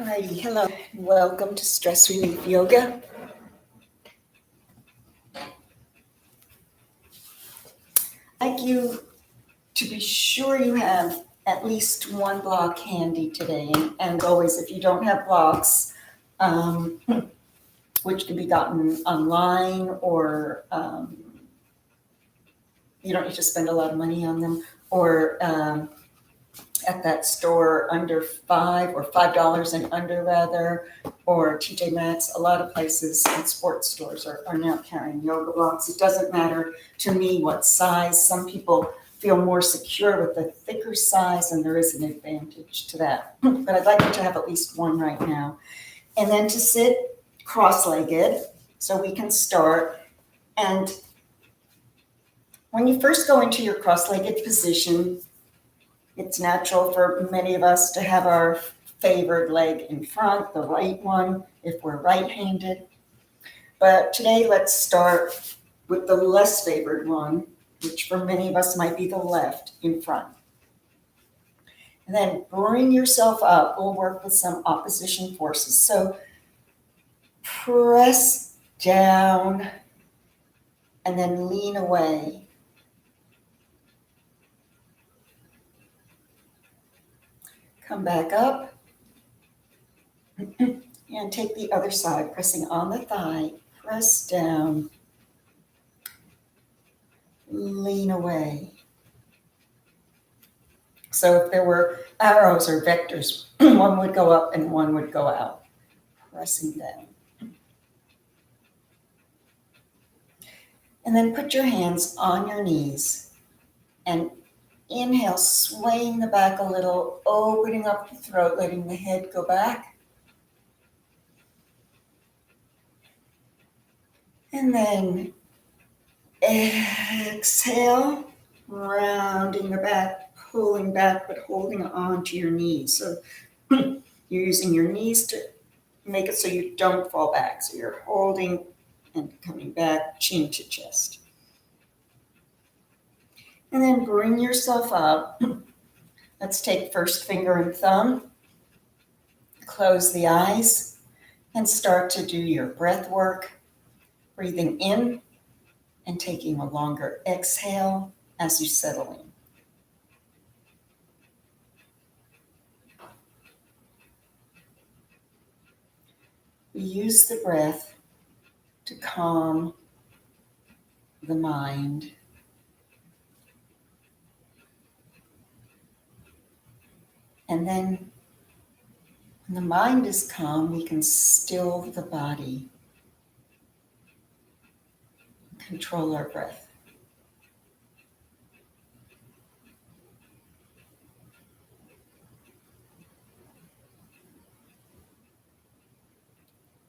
Alrighty, hello. Welcome to Stress Relief Yoga. I'd like you to be sure you have at least one block handy today. And always, if you don't have blocks, which can be gotten online or you don't need to spend a lot of money on them, or at that store under $5 and under rather, or TJ Maxx. A lot of places and sports stores are now carrying yoga blocks. It doesn't matter to me what size. Some people feel more secure with the thicker size, and there is an advantage to that. But I'd like you to have at least one right now. And then to sit cross-legged so we can start. And when you first go into your cross-legged position, it's natural for many of us to have our favored leg in front, the right one, if we're right-handed. But today, let's start with the less favored one, which for many of us might be the left in front. And then bring yourself up. We'll work with some opposition forces. So press down and then lean away. Come back up and take the other side, pressing on the thigh, press down, lean away. So if there were arrows or vectors, one would go up and one would go out, pressing down. And then put your hands on your knees and inhale, swaying the back a little, opening up the throat, letting the head go back. And then exhale, rounding the back, pulling back, but holding on to your knees. So you're using your knees to make it so you don't fall back. So you're holding and coming back, chin to chest. And then bring yourself up. Let's take first finger and thumb, close the eyes, and start to do your breath work, breathing in and taking a longer exhale as you settle in. We use the breath to calm the mind. And then when the mind is calm, we can still the body, control our breath.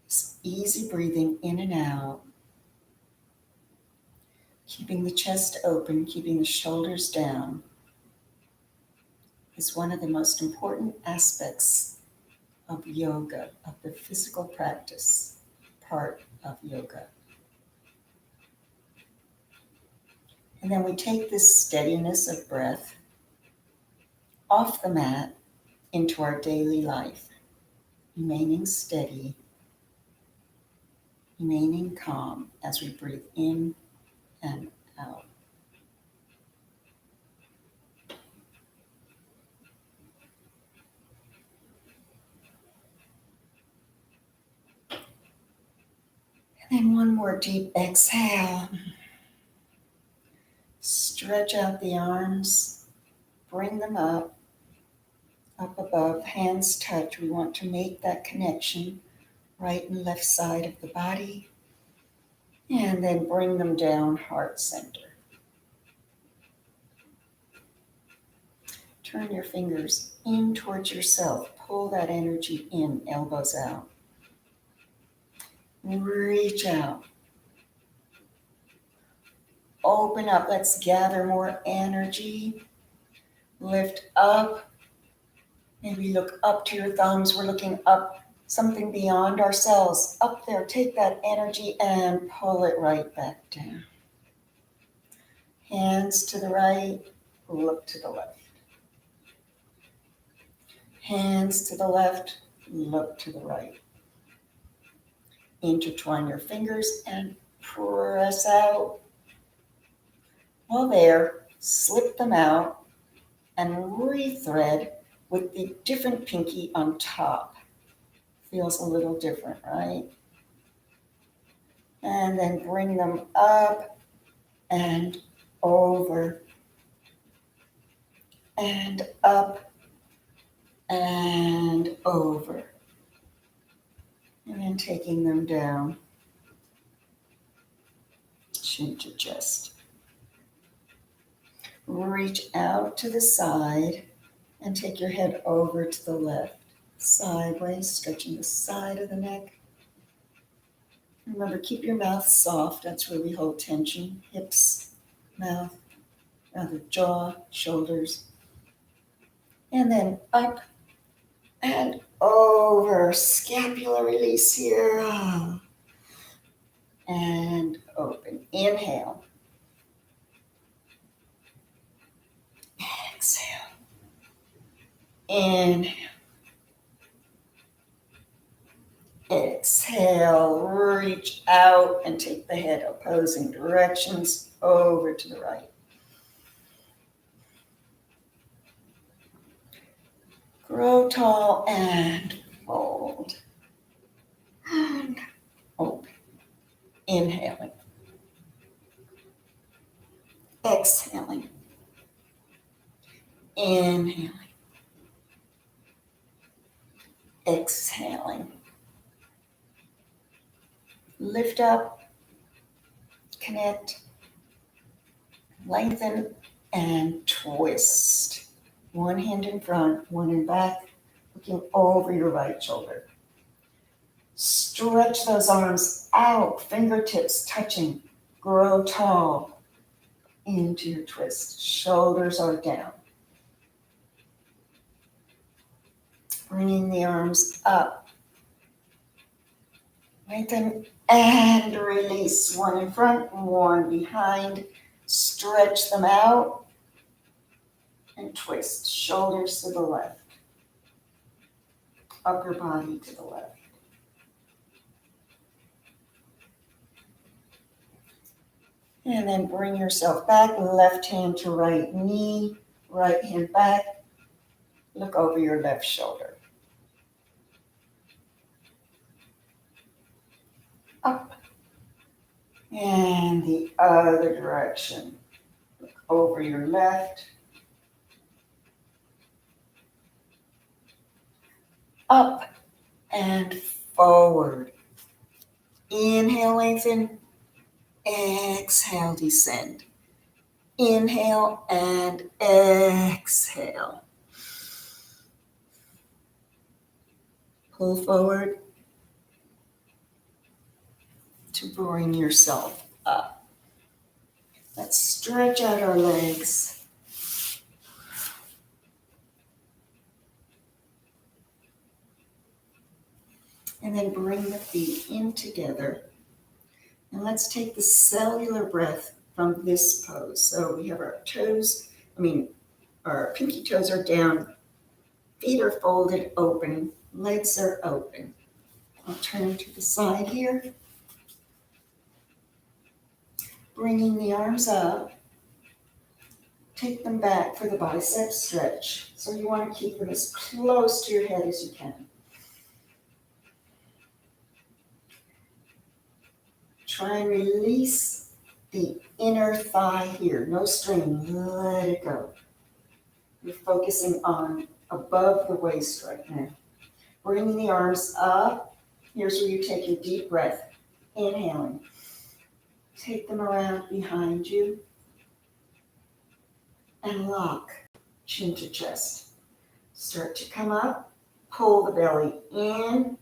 Just easy breathing in and out, keeping the chest open, keeping the shoulders down, is one of the most important aspects of yoga, of the physical practice part of yoga. And then we take this steadiness of breath off the mat into our daily life, remaining steady, remaining calm as we breathe in and out. And then one more deep exhale. Stretch out the arms, bring them up above, hands touch. We want to make that connection, right and left side of the body, and then bring them down, heart center. Turn your fingers in towards yourself. Pull that energy in, elbows out. Reach out. Open up. Let's gather more energy. Lift up. Maybe look up to your thumbs. We're looking up, something beyond ourselves. Up there, take that energy and pull it right back down. Hands to the right, look to the left. Hands to the left, look to the right. Intertwine your fingers and press out. While there, slip them out and rethread with the different pinky on top. Feels a little different, right? And then bring them up and over and up and over. And then taking them down, chin to chest. Reach out to the side and take your head over to the left. Sideways, stretching the side of the neck. Remember, keep your mouth soft. That's where we hold tension. Hips, mouth, rather jaw, shoulders. And then up and over. Scapular release here. And open. Inhale. Exhale. Inhale. Exhale, reach out and take the head opposing directions over to the right. Grow tall and fold. And open. Inhaling. Exhaling. Inhaling. Exhaling. Lift up, connect, lengthen, and twist. One hand in front, one in back, looking over your right shoulder. Stretch those arms out, fingertips touching. Grow tall into your twist. Shoulders are down. Bringing the arms up. Lengthen and release. One in front, one behind. Stretch them out and twist. Shoulders to the left. Upper body to the left. And then bring yourself back. Left hand to right knee. Right hand back. Look over your left shoulder. Up and the other direction. Look over your left. Up and forward. Inhale, lengthen. Exhale, descend. Inhale and exhale. Pull forward to bring yourself up. Let's stretch out our legs. And then bring the feet in together. And let's take the cellular breath from this pose. So we have our toes, our pinky toes are down, feet are folded open, legs are open. I'll turn to the side here. Bringing the arms up, take them back for the bicep stretch. So you want to keep them as close to your head as you can. Try and release the inner thigh here. No strain, let it go. You're focusing on above the waist right now. Bringing the arms up. Here's where you take your deep breath. Inhaling. Take them around behind you and lock chin to chest. Start to come up, pull the belly in,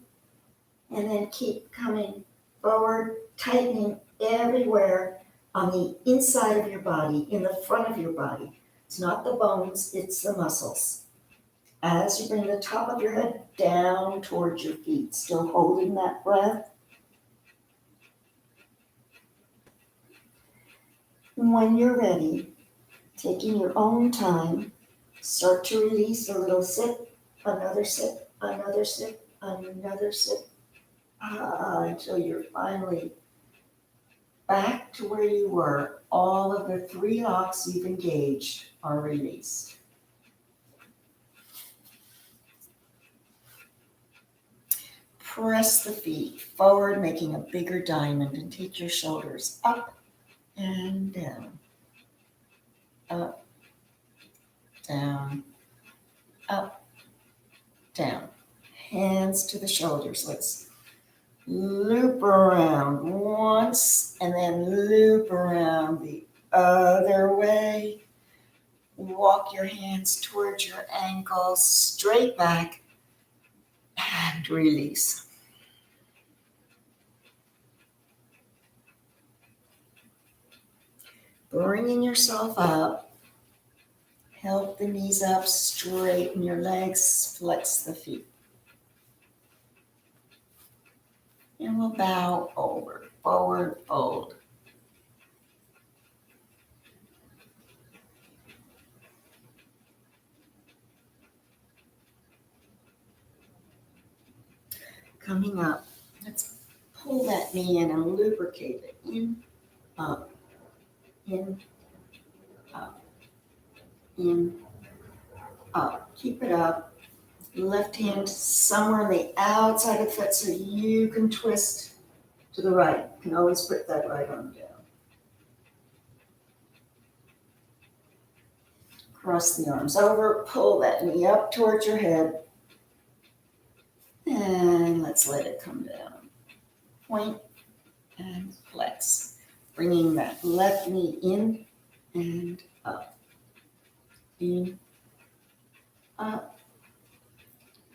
and then keep coming forward, tightening everywhere on the inside of your body, in the front of your body. It's not the bones, it's the muscles. As you bring the top of your head down towards your feet, still holding that breath. When you're ready, taking your own time, start to release a little sip, another sip, another sip, Another sip until you're finally back to where you were. All of the 3 locks you've engaged are released. Press the feet forward, making a bigger diamond, and take your shoulders up and down. Up, down, up, down. Hands to the shoulders. Let's loop around once and then loop around the other way. Walk your hands towards your ankles, straight back, and release. Bringing yourself up, help the knees up, straighten your legs, flex the feet. And we'll bow over, forward fold. Coming up, let's pull that knee in and lubricate it. In, up, in, up. Keep it up. Left hand somewhere on the outside of the foot so you can twist to the right. You can always put that right arm down. Cross the arms over, pull that knee up towards your head. And let's let it come down. Point and flex. Bringing that left knee in and up. In, up,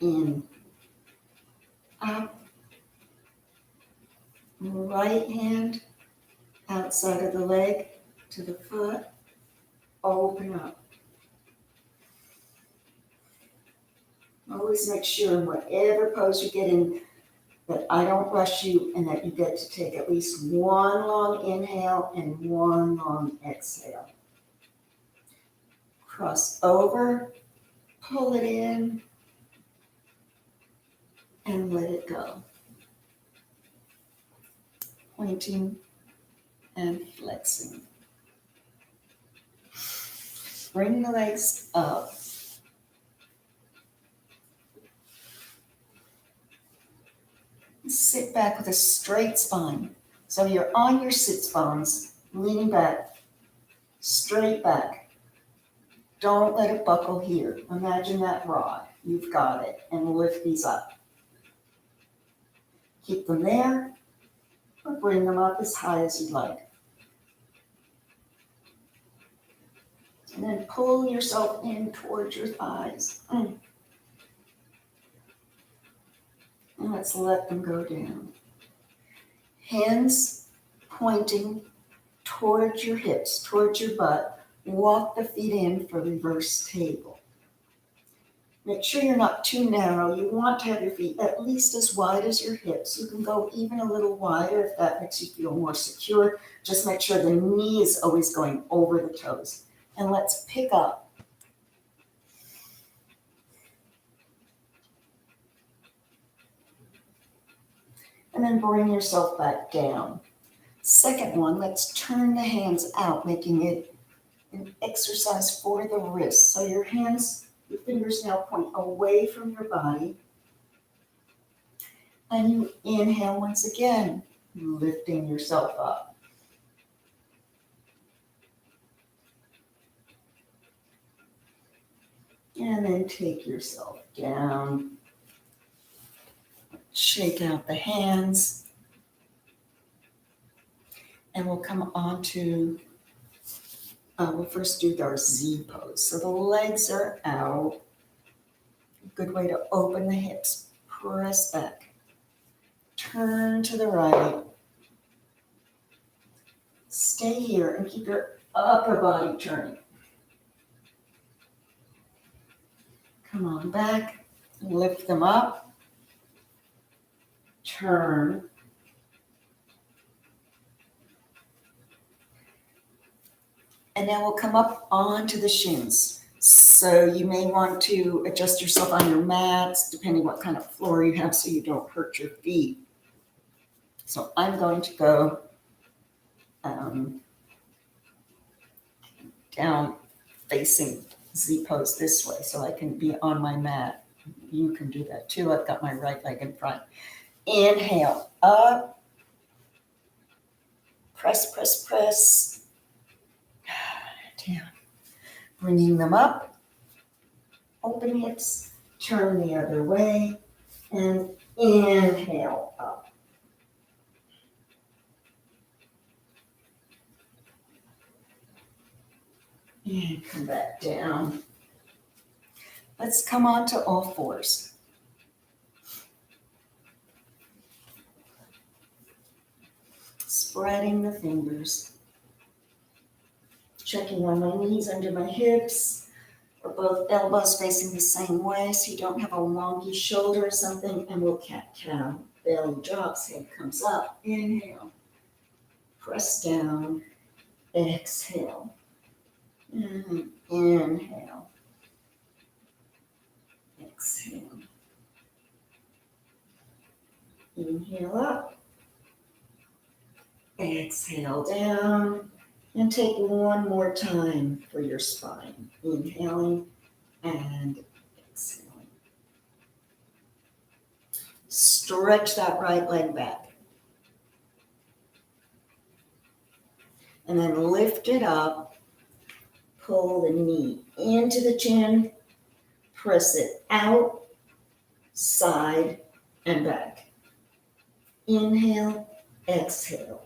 in, up. Right hand outside of the leg to the foot. Open up. Always make sure in whatever pose you get in that I don't rush you and that you get to take at least one long inhale and one long exhale. Cross over, pull it in, and let it go. Pointing and flexing. Bring the legs up. Sit back with a straight spine. So you're on your sit bones, leaning back, straight back. Don't let it buckle here. Imagine that rod. You've got it. And lift these up. Keep them there, or bring them up as high as you'd like. And then pull yourself in towards your thighs. And let's let them go down. Hands pointing towards your hips, towards your butt. Walk the feet in for reverse table. Make sure you're not too narrow. You want to have your feet at least as wide as your hips. You can go even a little wider if that makes you feel more secure. Just make sure the knee is always going over the toes. And let's pick up. And then bring yourself back down. Second one, let's turn the hands out, making it an exercise for the wrists. So your fingers now point away from your body. And you inhale once again, lifting yourself up. And then take yourself down. Shake out the hands. And we'll come on to, we'll first do our Z pose. So the legs are out. Good way to open the hips. Press back. Turn to the right. Stay here and keep your upper body turning. Come on back. Lift them up. Turn. And now we'll come up onto the shins. So So you may want to adjust yourself on your mats, depending what kind of floor you have, so you don't hurt your feet. So I'm going to go down facing Z pose this way so I can be on my mat. You can do that too. I've got my right leg in front. Inhale, up. Press, press, press. Down. Bringing them up. Open hips. Turn the other way. And inhale, up. And come back down. Let's come on to all fours. Spreading the fingers. Checking on my knees under my hips, or both elbows facing the same way so you don't have a wonky shoulder or something. And we'll cat-cow. Belly drops, head comes up. Inhale. Press down. Exhale. And inhale. Exhale. Inhale up. Exhale down. And take one more time for your spine. Inhaling and exhaling. Stretch that right leg back. And then lift it up. Pull the knee into the chin. Press it out, side, and back. Inhale, exhale.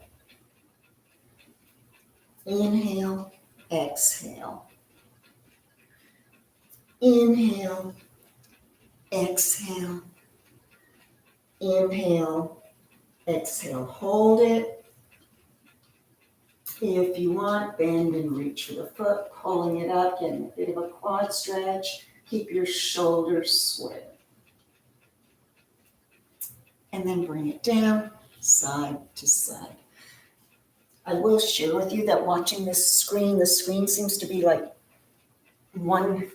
Inhale, exhale. Inhale, exhale. Inhale, exhale. Hold it. If you want, bend and reach for the foot, pulling it up, getting a bit of a quad stretch. Keep your shoulders square. And then bring it down, side to side. I will share with you that watching this screen, the screen seems to be like 1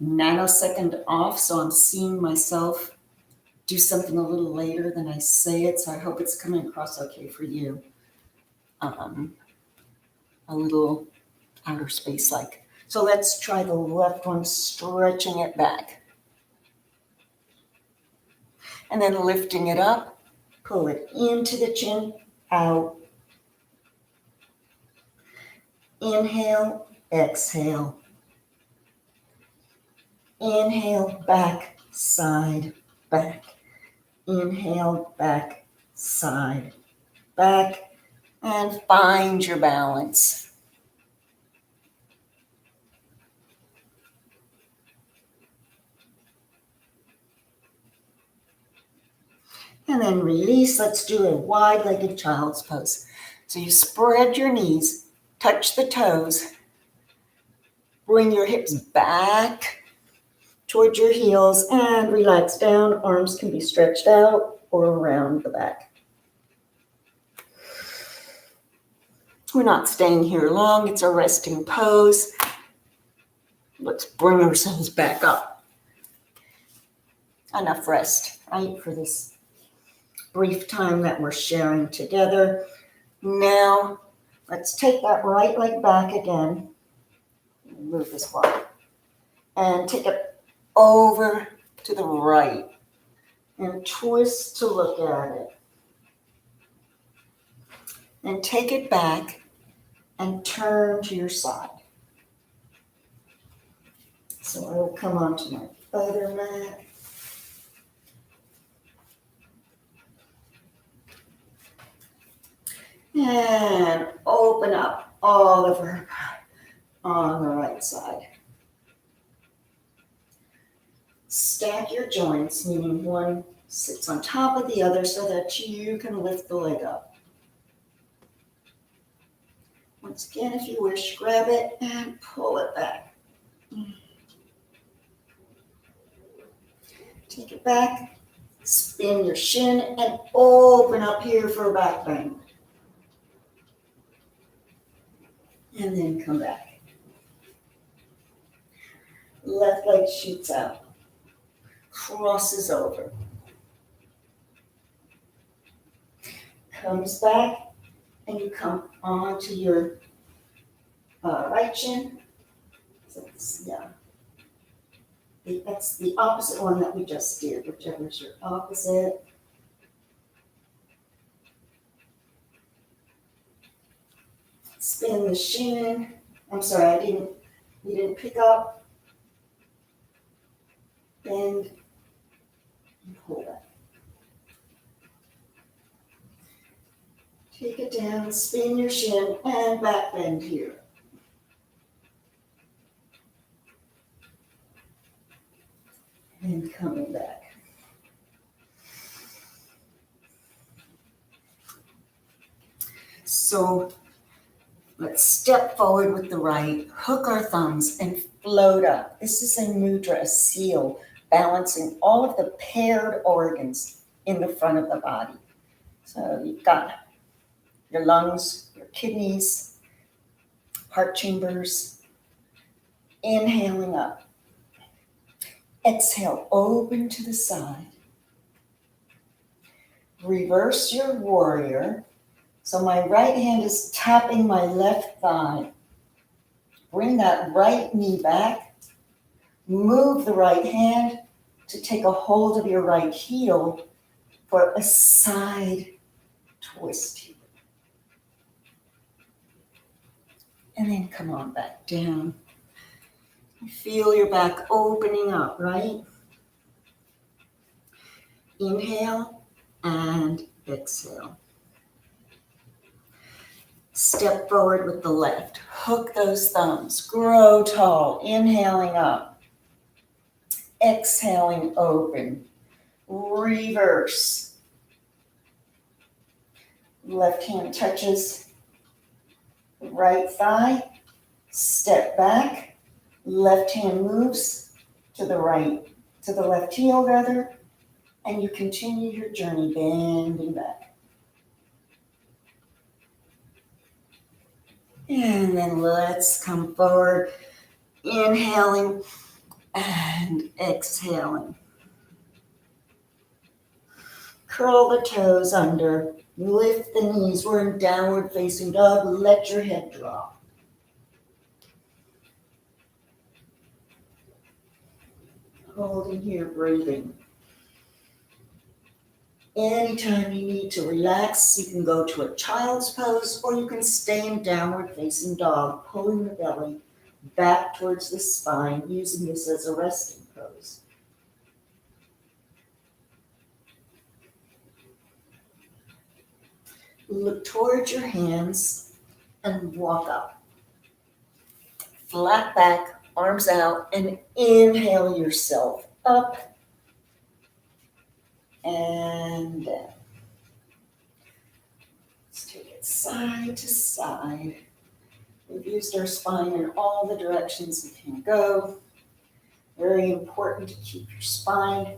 nanosecond off, so I'm seeing myself do something a little later than I say it, so I hope it's coming across okay for you. A little outer space like. So let's try the left one, stretching it back. And then lifting it up, pull it into the chin, out. Inhale, exhale. Inhale, back, side, back. Inhale, back, side, back. And find your balance. And then release. Let's do a wide-legged child's pose. So you spread your knees, touch the toes, bring your hips back towards your heels, and relax down. Arms can be stretched out or around the back. We're not staying here long. It's a resting pose. Let's bring ourselves back up. Enough rest, right, for this brief time that we're sharing together. Now, let's take that right leg back again. Move this one. And take it over to the right. And twist to look at it. And take it back and turn to your side. So I will come onto my other mat. And open up all over on the right side. Stack your joints, meaning one sits on top of the other so that you can lift the leg up. Once again, if you wish, grab it and pull it back. Take it back, spin your shin, and open up here for a back bend. And then come back. Left leg shoots out, crosses over, comes back, and you come onto your right shin. So that's the opposite one that we just did, whichever is your opposite. Spin the shin. I'm sorry, we didn't pick up. Bend and pull that. Take it down, spin your shin, and back bend here. And coming back. So let's step forward with the right, hook our thumbs, and float up. This is a mudra, a seal, balancing all of the paired organs in the front of the body. So you've got your lungs, your kidneys, heart chambers. Inhaling up. Exhale, open to the side. Reverse your warrior. So my right hand is tapping my left thigh. Bring that right knee back. Move the right hand to take a hold of your right heel for a side twist here. And then come on back down. Feel your back opening up, right? Inhale and exhale. Step forward with the left. Hook those thumbs. Grow tall. Inhaling up. Exhaling open. Reverse. Left hand touches the right thigh. Step back. Left hand moves to the right, to the left heel rather, and you continue your journey bending back. And then let's come forward, inhaling and exhaling. Curl the toes under, lift the knees. We're in downward facing dog. Let your head drop. Holding here, breathing. Anytime you need to relax, you can go to a child's pose or you can stay in downward facing dog, pulling the belly back towards the spine, using this as a resting pose. Look towards your hands and walk up. Flat back, arms out, and inhale yourself up and down. Let's take it side to side. We've used our spine in all the directions it can go. Very important to keep your spine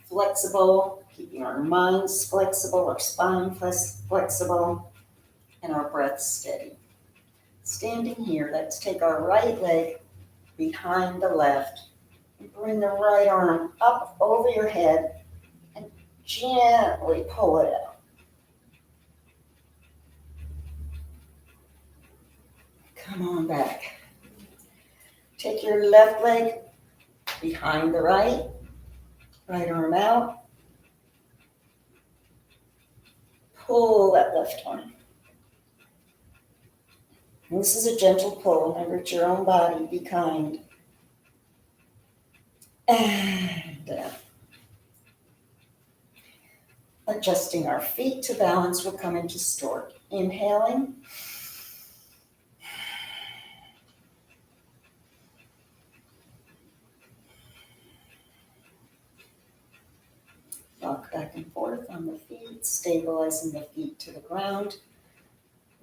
flexible, keeping our minds flexible, our spine flexible, and our breath steady. Standing here, let's take our right leg behind the left and bring the right arm up over your head and gently pull it out. Come on back. Take your left leg behind the right arm out. Pull that left arm. And this is a gentle pull. Remember, it's your own body. Be kind. And down. Adjusting our feet to balance, we'll come into stork. Inhaling. Rock back and forth on the feet, stabilizing the feet to the ground,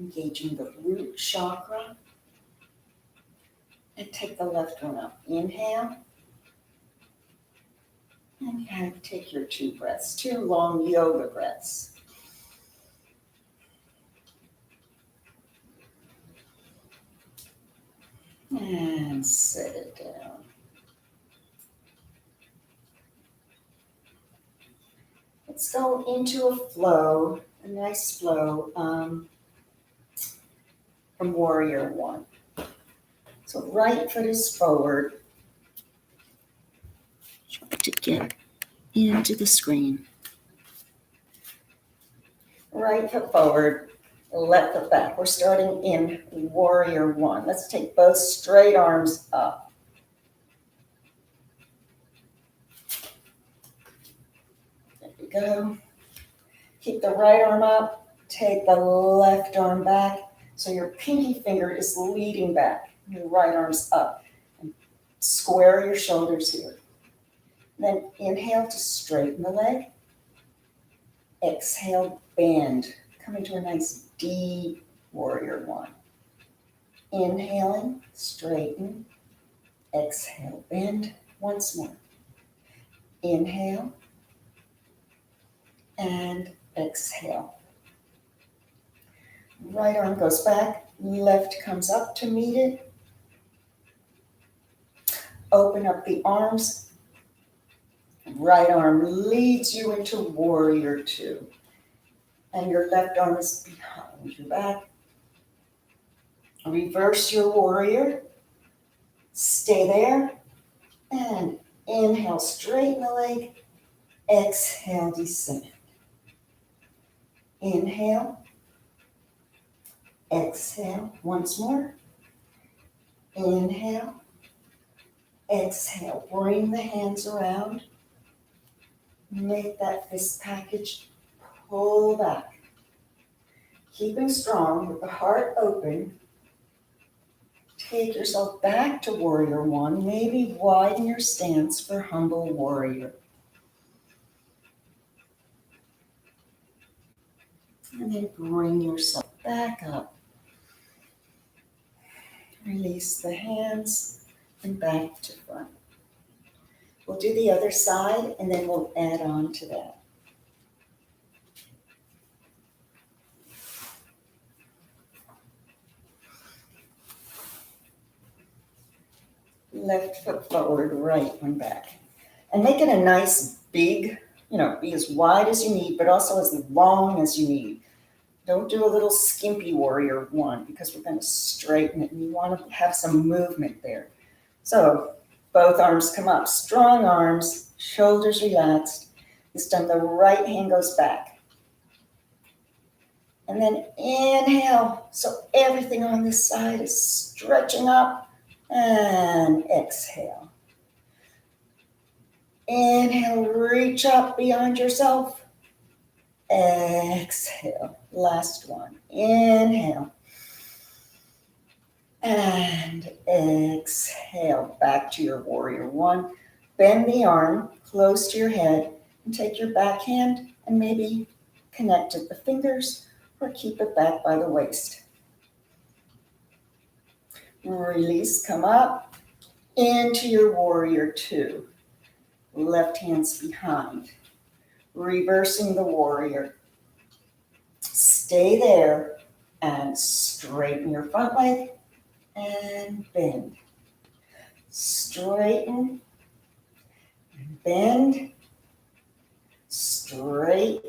engaging the root chakra. And take the left one up. Inhale. And take your 2 breaths, 2 long yoga breaths. And set it down. Let's go into a flow, a nice flow from Warrior One. So right foot is forward. Try to get into the screen. Right foot forward, left foot back. We're starting in Warrior One. Let's take both straight arms up. There we go. Keep the right arm up, take the left arm back. So your pinky finger is leading back. Your right arm's up. And square your shoulders here. Then inhale to straighten the leg. Exhale, bend. Come into a nice deep Warrior One. Inhaling, straighten. Exhale, bend. Once more. Inhale and exhale. Right arm goes back, left comes up to meet it. Open up the arms. Right arm leads you into Warrior Two. And your left arm is behind your back. Reverse your warrior. Stay there. And inhale, straighten the leg. Exhale, descend. Inhale. Exhale. Once more. Inhale. Exhale. Bring the hands around. Make that fist package. Pull back. Keeping strong with the heart open. Take yourself back to Warrior One. Maybe widen your stance for Humble Warrior. And then bring yourself back up. Release the hands and back to front. We'll do the other side and then we'll add on to that. Left foot forward, right one back. And make it a nice big, be as wide as you need, but also as long as you need. Don't do a little skimpy Warrior One because we're going to straighten it and you want to have some movement there. So both arms come up, strong arms, shoulders relaxed. This time the right hand goes back. And then inhale, so everything on this side is stretching up. And exhale. Inhale, reach up beyond yourself. Exhale. Last one. Inhale. And exhale. Back to your Warrior One. Bend the arm close to your head and take your back hand and maybe connect at the fingers or keep it back by the waist. Release, come up into your Warrior Two. Left hand's behind. Reversing the warrior. Stay there and straighten your front leg and bend. Straighten and bend. Straight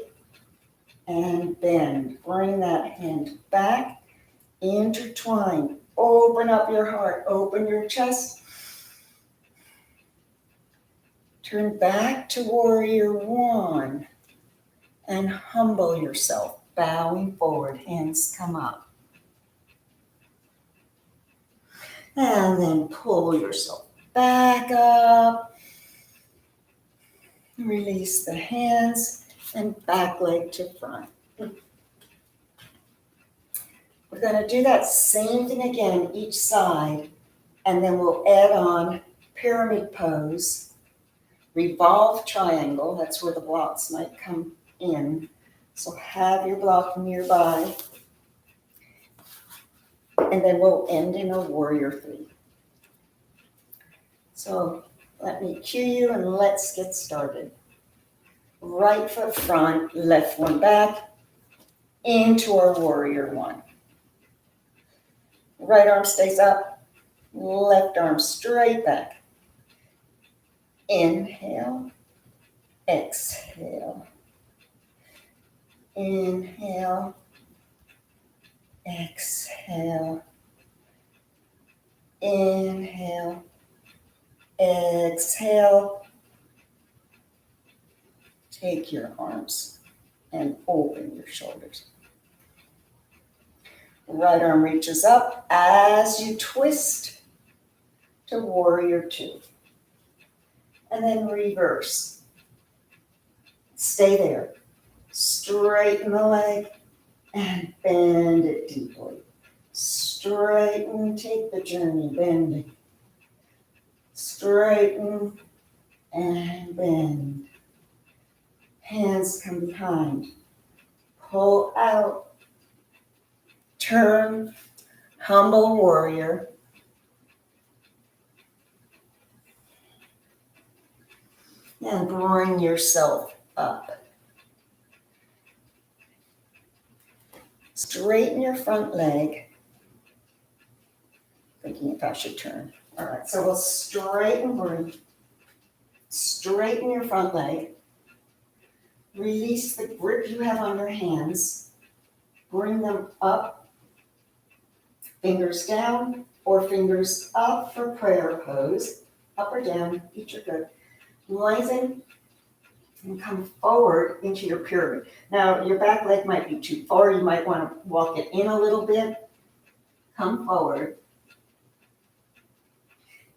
and bend. Bring that hand back. Intertwine. Open up your heart, open your chest. Turn back to Warrior One and humble yourself, bowing forward, hands come up. And then pull yourself back up. Release the hands and back leg to front. We're going to do that same thing again, each side, and then we'll add on pyramid pose, revolve triangle, that's where the blocks might come in. So have your block nearby, and then we'll end in a Warrior Three. So let me cue you and let's get started. Right foot front, left one back, into our Warrior One. Right arm stays up, left arm straight back. Inhale, exhale. Inhale, exhale, inhale, exhale. Take your arms and open your shoulders. Right arm reaches up as you twist to warrior two. And then reverse. Stay there. Straighten the leg and bend it deeply. Straighten, take the journey, bending. Straighten and bend. Hands come behind. Pull out. Turn, humble warrior. And bring yourself up. Straighten your front leg. Thinking if I should turn. All right, so we'll straighten your front leg. Release the grip you have on your hands. Bring them up. Fingers down or fingers up for prayer pose. Up or down, each are good. Lengthen and come forward into your pyramid. Now, your back leg might be too far. You might want to walk it in a little bit. Come forward.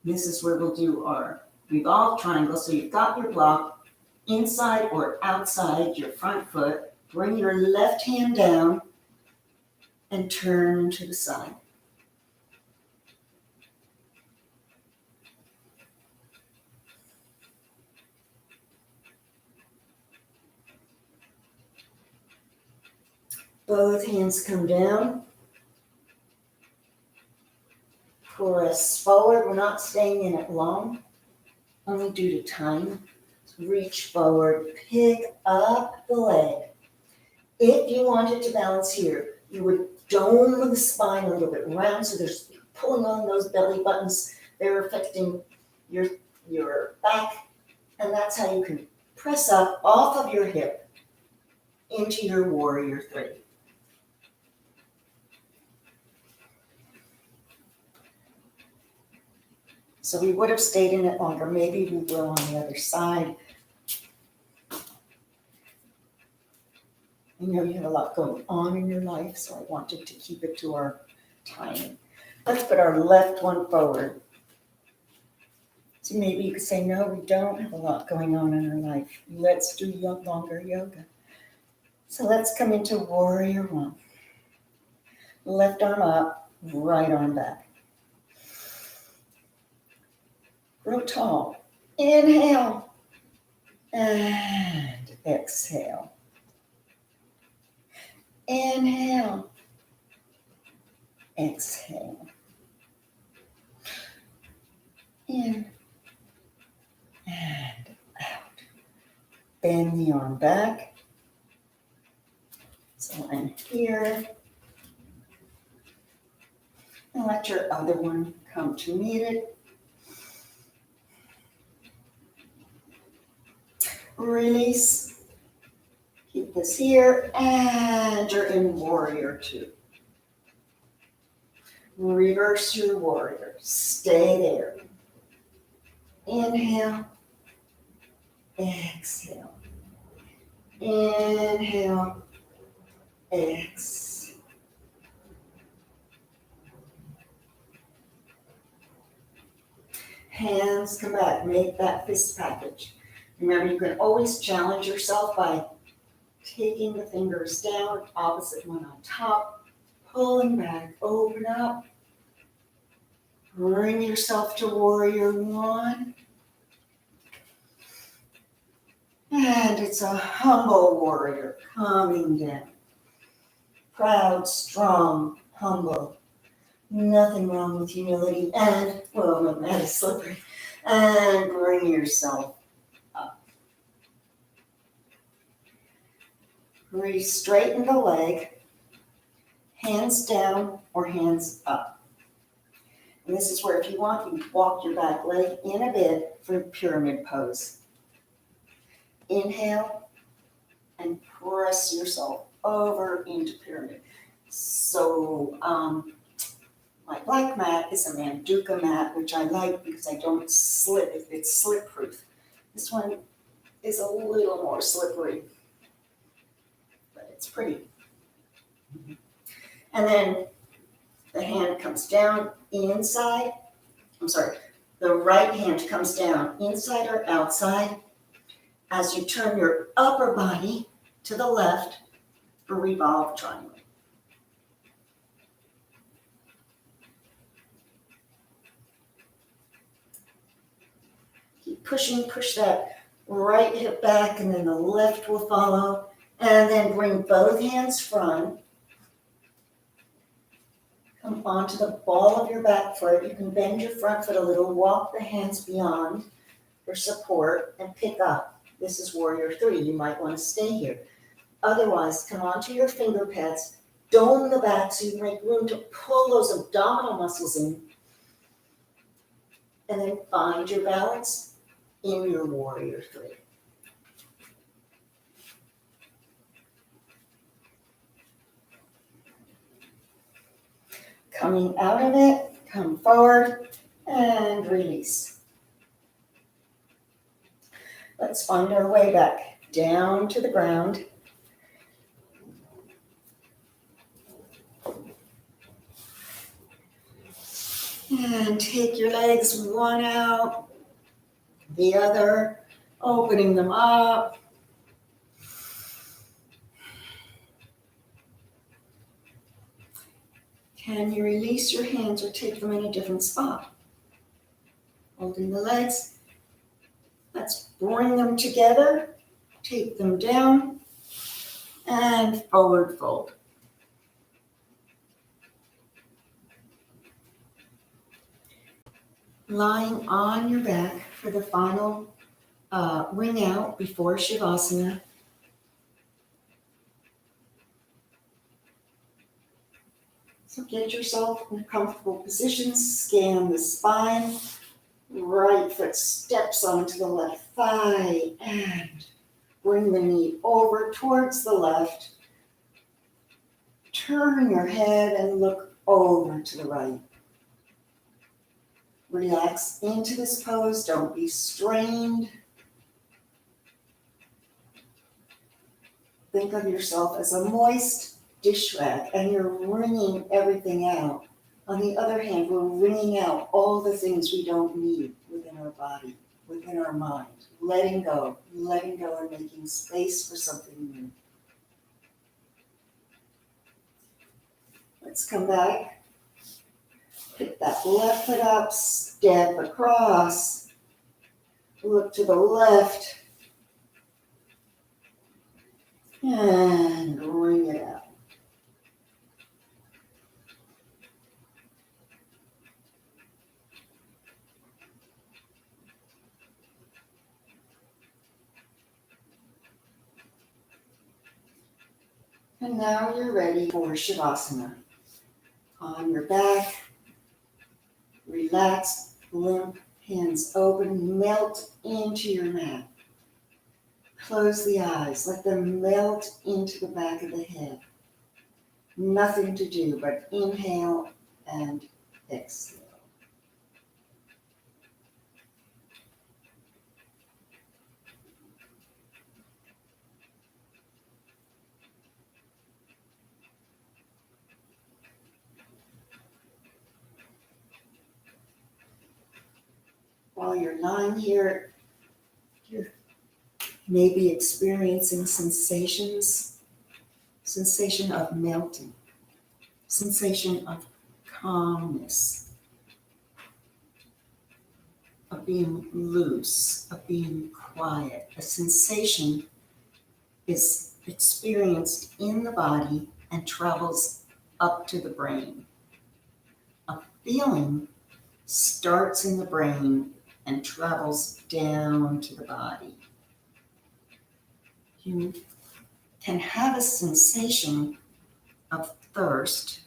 This is where we'll do our revolved triangle. So you've got your block inside or outside your front foot. Bring your left hand down and turn to the side. Both hands come down. Press forward. We're not staying in it long, only due to time. Reach forward, pick up the leg. If you wanted to balance here, you would dome the spine a little bit round, so there's pulling on those belly buttons. They're affecting your back, and that's how you can press up off of your hip into your warrior three. So we would have stayed in it longer. Maybe we will on the other side. I know you have a lot going on in your life, so I wanted to keep it to our timing. Let's put our left one forward. So maybe you could say, no, we don't have a lot going on in our life. Let's do longer yoga. So let's come into warrior one. Left arm up, right arm back. Grow tall. Inhale and exhale. Inhale, exhale. In and out. Bend the arm back. So I'm here. And let your other one come to meet it. Release. Keep this here, and you're in warrior two. Reverse your warrior. Stay there. Inhale. Exhale. Inhale. Exhale. Hands come back. Make that fist package. Remember, you can always challenge yourself by taking the fingers down, opposite one on top, pulling back, open up. Bring yourself to warrior one. And it's a humble warrior coming down. Proud, strong, humble. Nothing wrong with humility. And, well, no, that is slippery. And bring yourself up. Straighten the leg. Hands down or hands up. And this is where if you want, you walk your back leg in a bit for pyramid pose. Inhale and press yourself over into pyramid. So my black mat is a Manduka mat, which I like because I don't slip. It's slip proof. This one is a little more slippery, but it's pretty. And then the hand comes down inside. The right hand comes down inside or outside as you turn your upper body to the left for revolve triangle. Keep pushing, push that right hip back, and then the left will follow. And then bring both hands front. Come onto the ball of your back foot. You can bend your front foot a little, walk the hands beyond for support, and pick up. This is warrior 3. You might want to stay here. Otherwise, come onto your finger pads, dome the back so you make room to pull those abdominal muscles in, and then find your balance in your warrior 3. Coming out of it, come forward and release. Let's find our way back down to the ground. And take your legs one out, the other, opening them up. Can you release your hands or take them in a different spot? Holding the legs. Let's bring them together, take them down, and forward fold. Lying on your back for the final ring out before Shavasana. So get yourself in a comfortable position, scan the spine, right foot steps onto the left thigh, and bring the knee over towards the left. Turn your head and look over to the right. Relax into this pose, don't be strained. Think of yourself as a moist dish rag and you're wringing everything out. On the other hand, we're wringing out all the things we don't need within our body, within our mind. Letting go and making space for something new. Let's come back. Pick that left foot up, step across, look to the left, and bring it out. And now you're ready for Shavasana. On your back, relax, limp, hands open, melt into your mat. Close the eyes, let them melt into the back of the head. Nothing to do but inhale and exhale. While you're lying here, you're maybe experiencing sensation of melting, sensation of calmness, of being loose, of being quiet. A sensation is experienced in the body and travels up to the brain. A feeling starts in the brain and travels down to the body. You can have a sensation of thirst,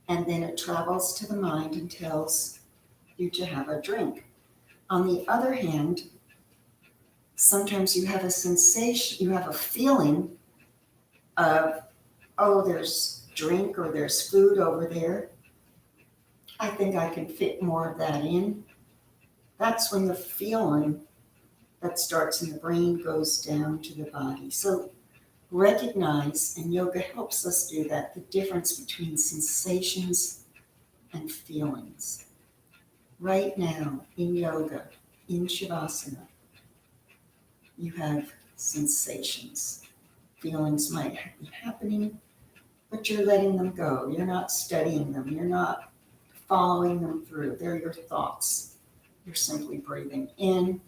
and then it travels to the mind and tells you to have a drink. On the other hand, sometimes you have a sensation, you have a feeling of, oh, there's drink or there's food over there. I think I can fit more of that in. That's when the feeling that starts in the brain goes down to the body. So recognize, and yoga helps us do that, the difference between sensations and feelings. Right now, in yoga, in Shavasana, you have sensations. Feelings might be happening, but you're letting them go. You're not studying them. You're not following them through. They're your thoughts. You're simply breathing in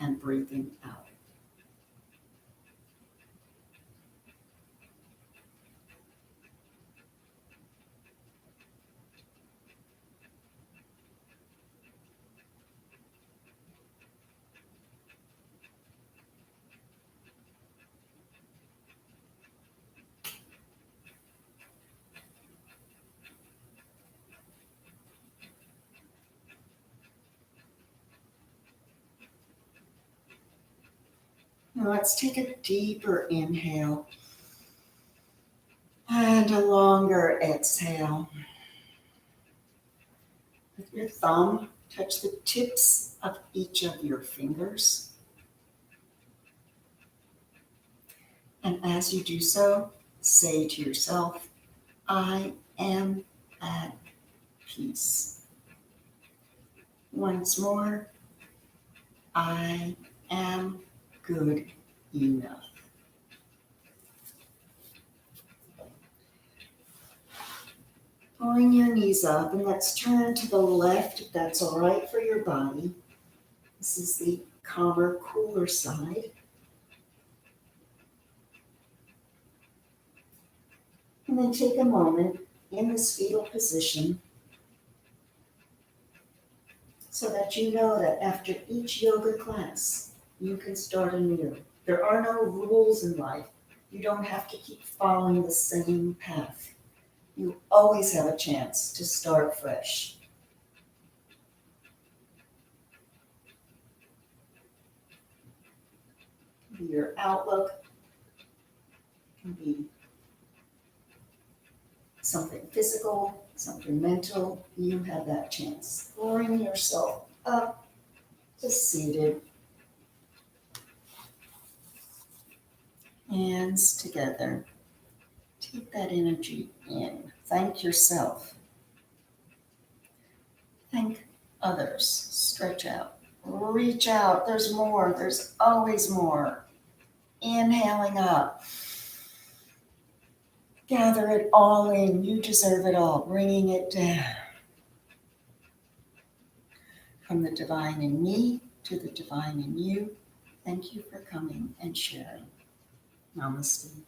and breathing out. Now let's take a deeper inhale and a longer exhale. With your thumb, touch the tips of each of your fingers. And as you do so, say to yourself, I am at peace. Once more, I am good enough. Pulling your knees up, and let's turn to the left if that's all right for your body. This is the calmer, cooler side. And then take a moment in this fetal position so that you know that after each yoga class, you can start anew. There are no rules in life. You don't have to keep following the same path. You always have a chance to start fresh. Be your outlook, can be something physical, something mental. You have that chance. Bring yourself up to seated. Hands together. Take that energy in. Thank yourself. Thank others. Stretch out. Reach out. There's more. There's always more. Inhaling up. Gather it all in. You deserve it all. Bringing it down. From the divine in me to the divine in you. Thank you for coming and sharing. Namaste.